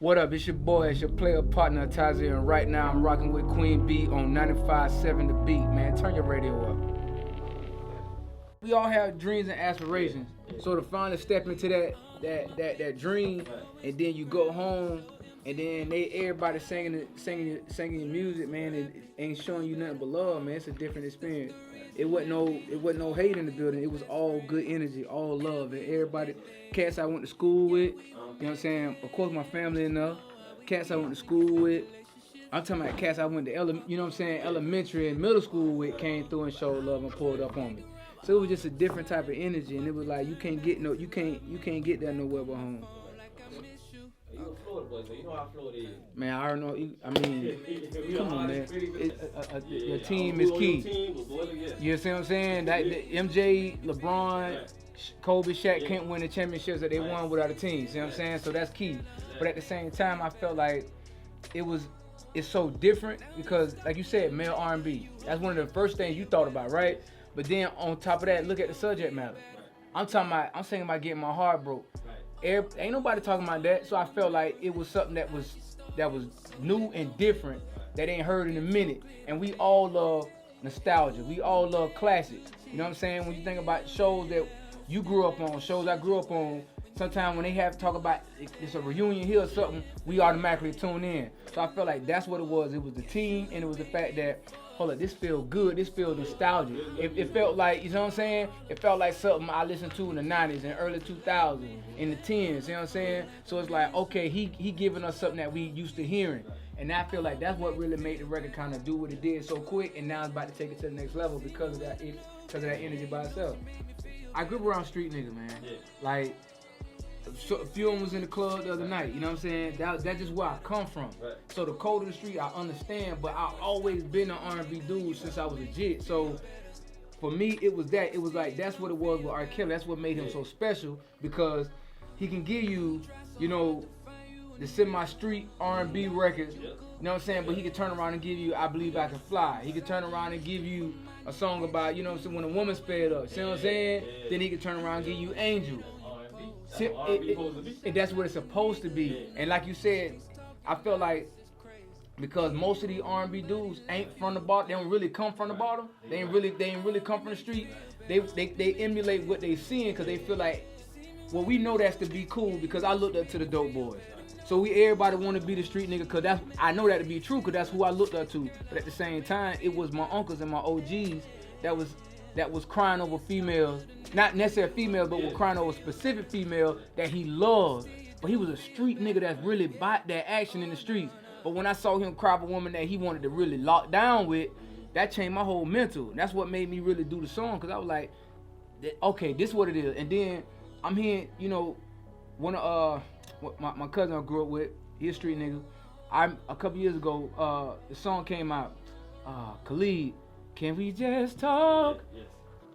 What up? It's your boy, it's your player partner Atozzio, and right now I'm rocking with Queen B on 95.7 The Beat, man. Turn your radio up. We all have dreams and aspirations, so to finally step into that dream, and then you go home, and then everybody singing your music, man. It ain't showing you nothing but love, man. It's a different experience. It wasn't no hate in the building. It was all good energy, all love, and everybody. Cats I went to school with, you know what I'm saying. Of course, my family enough. Cats I went to school with. I'm talking about cats I went to you know what I'm saying, elementary and middle school with, came through and showed love and pulled up on me. So it was just a different type of energy, and it was like you can't get that nowhere but home. You a Florida boy, so you know how Florida is. Man, I don't know. I mean, come on, man. Your team is key. You see what I'm saying? That MJ, LeBron, Kobe, Shaq can't win the championships that they won without a team. See what I'm saying? So that's key. But at the same time, I felt like it's so different because, like you said, male R&B. That's one of the first things you thought about, right? But then on top of that, look at the subject matter. I'm thinking about getting my heart broke. Ain't nobody talking about that, so I felt like it was something that was new and different that ain't heard in a minute. And we all love nostalgia. We all love classics. You know what I'm saying? When you think about shows that you grew up on, shows I grew up on, sometimes when they have to talk about it's a reunion here or something, we automatically tune in. So I felt like that's what it was. It was the team, and it was the fact that, hold up, this feel good, this feel nostalgic. It felt like, you know what I'm saying? It felt like something I listened to in the 90s and early 2000s, in the 10s, you know what I'm saying? So it's like, okay, he giving us something that we used to hearing. And I feel like that's what really made the record kind of do what it did so quick, and now it's about to take it to the next level because of that energy by itself. I grew up around street niggas, man. Yeah. Like, so a few of them was in the club the other night, you know what I'm saying? That's just where I come from. Right. So the code of the street, I understand, but I've always been an R&B dude since I was a jit. So for me, it was that. It was like, that's what it was with R. Kelly. That's what made him so special, because he can give you, you know, the semi-street R&B records, you know what I'm saying? But he could turn around and give you I Believe I Can Fly. He could turn around and give you a song about, you know what I'm saying, when a woman sped up, you know what I'm saying? Then he could turn around and give you Angel. And that's what it's supposed to be. And like you said, I felt like because most of these R&B dudes ain't from the bottom, they don't really come from the bottom. They ain't really come from the street. They emulate what they seeing because they feel like, well, we know that's to be cool because I looked up to the dope boys. So everybody want to be the street nigga because I know that to be true because that's who I looked up to. But at the same time, it was my uncles and my OGs that was crying over females, not necessarily females, but was crying over specific female that he loved. But he was a street nigga that's really bought that action in the streets. But when I saw him cry for a woman that he wanted to really lock down with, that changed my whole mental. And that's what made me really do the song, because I was like, okay, this is what it is. And then I'm hearing, you know, one of my cousin I grew up with, he a street nigga. A couple years ago, the song came out, Khalid, Can We Just Talk? Yes.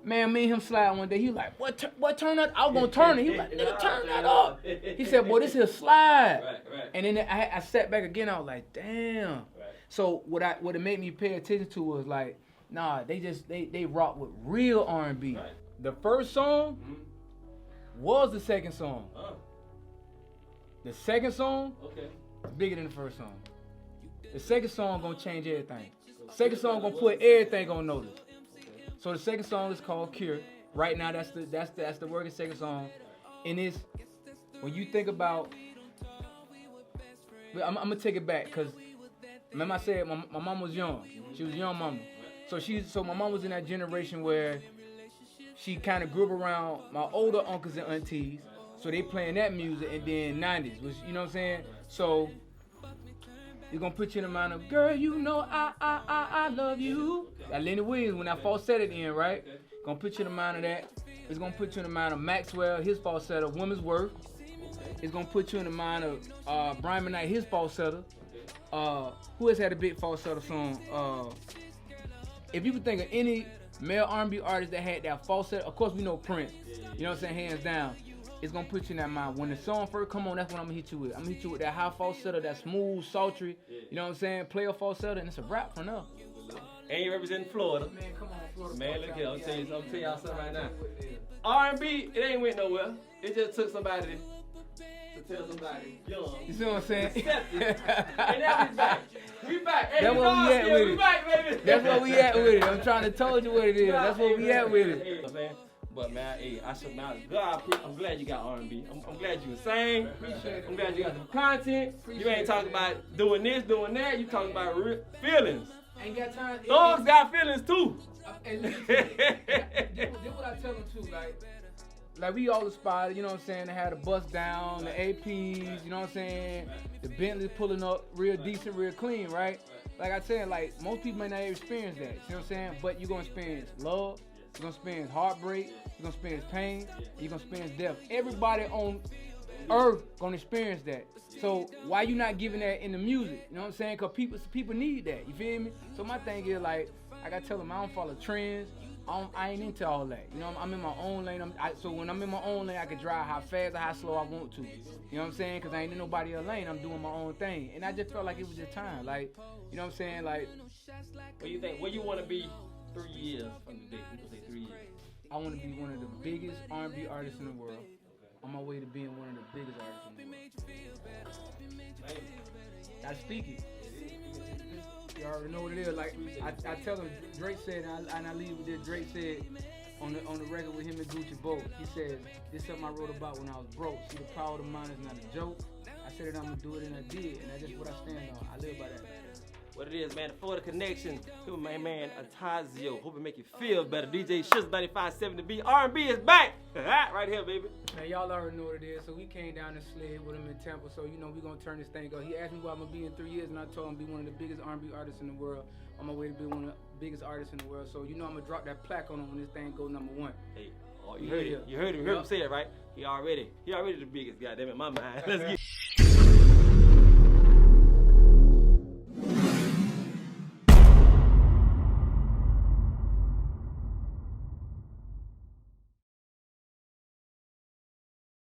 Man, me and him slide one day. He was like, what turn that? I was gonna turn it. He was like, nigga, turn that up. He said, boy, this is a slide. Right. And then I sat back again. I was like, damn. Right. So what it made me pay attention to was like, nah, they rock with real R&B. Right. The first song was the second song. The second song is bigger than the first song. The second song gonna change everything. The second song gonna put everything on notice. So the second song is called Cure. Right now, that's the working second song. And it's, when you think about, I'm gonna take it back, cause remember I said my mom was young. She was a young mama. So my mom was in that generation where she kind of grew up around my older uncles and aunties. So they playing that music, and then 90s, which, you know what I'm saying? So you're gonna put you in the mind of, girl, you know I love you. That Lenny Williams, when that falsetto in, right? Gonna put you in the mind of that. It's gonna put you in the mind of Maxwell, his falsetto, Women's Worth. It's gonna put you in the mind of Brian McKnight, his falsetto. Who has had a big falsetto song? If you could think of any male R&B artist that had that falsetto, of course we know Prince. You know what I'm saying? Hands down. It's gonna put you in that mind. When the song first come on, that's what I'm gonna hit you with. I'm gonna hit you with that high falsetto, that smooth, sultry, you know what I'm saying? Play a falsetto, and it's a rap from there. And you representing Florida. Man, come on, Florida. Man, look here, I'm tell y'all something right now. R&B, it ain't went nowhere. It just took somebody to tell somebody young. You see what I'm saying? Accept it. And now we back. We back. Hey, That's where we at with we it. back, baby. That's where we at with it. I'm trying to told you what it is. That's where we at with it. Man. But man, hey, I should now. God, I'm glad you got R&B. I'm glad you sang. I'm glad you got some content. You ain't talking about doing this, doing that. You talking about real feelings. Ain't got time. Dogs got feelings too. And listen, this what I tell them too, like we all aspire, you know what I'm saying, to have the bust down, the APs, you know what I'm saying, the Bentley's pulling up real decent, real clean, right? Like I said, like most people may not ever experience that, you know what I'm saying, but you're gonna experience love, you're gonna experience heartbreak, you're gonna experience pain, and you're gonna experience death. Everybody on earth gonna experience that. So why you not giving that in the music? You know what I'm saying? Cause people need that. You feel me? So my thing is like I gotta tell them I don't follow trends. I ain't into all that. You know, I'm in my own lane. So when I'm in my own lane, I can drive how fast or how slow I want to. You know what I'm saying? Cause I ain't in nobody else's lane. I'm doing my own thing. And I just felt like it was just time. Like, you know what I'm saying? Like, what do you think? Where you want to be 3 years from today? People say 3 years. I want to be one of the biggest R&B artists in the world. On my way to being one of the biggest artists in the world. That's speaking. You already know what it is. Like I tell him, Drake said, and I leave with this. Drake said on the record with him and Gucci both. He said, "This is something I wrote about when I was broke. See, the power of the mind is not a joke. I said that I'm gonna do it, and I did, and that's just what I stand on. I live by that." What it is, man, the Florida Connection. Here with my man Atozzio. Hope it make you feel better. DJ Shizzle 9570B. R&B is back. Right here, baby. Man, y'all already know what it is. So we came down and slid with him in Tampa. So, you know, we gonna turn this thing up. He asked me what I'm gonna be in 3 years, and I told him be one of the biggest R&B artists in the world. On my way to be one of the biggest artists in the world. So, you know, I'm gonna drop that plaque on him when this thing go #1. Hey, oh, you heard it. You heard him say it, right? He already the biggest. Goddamn it, my mind. Let's get.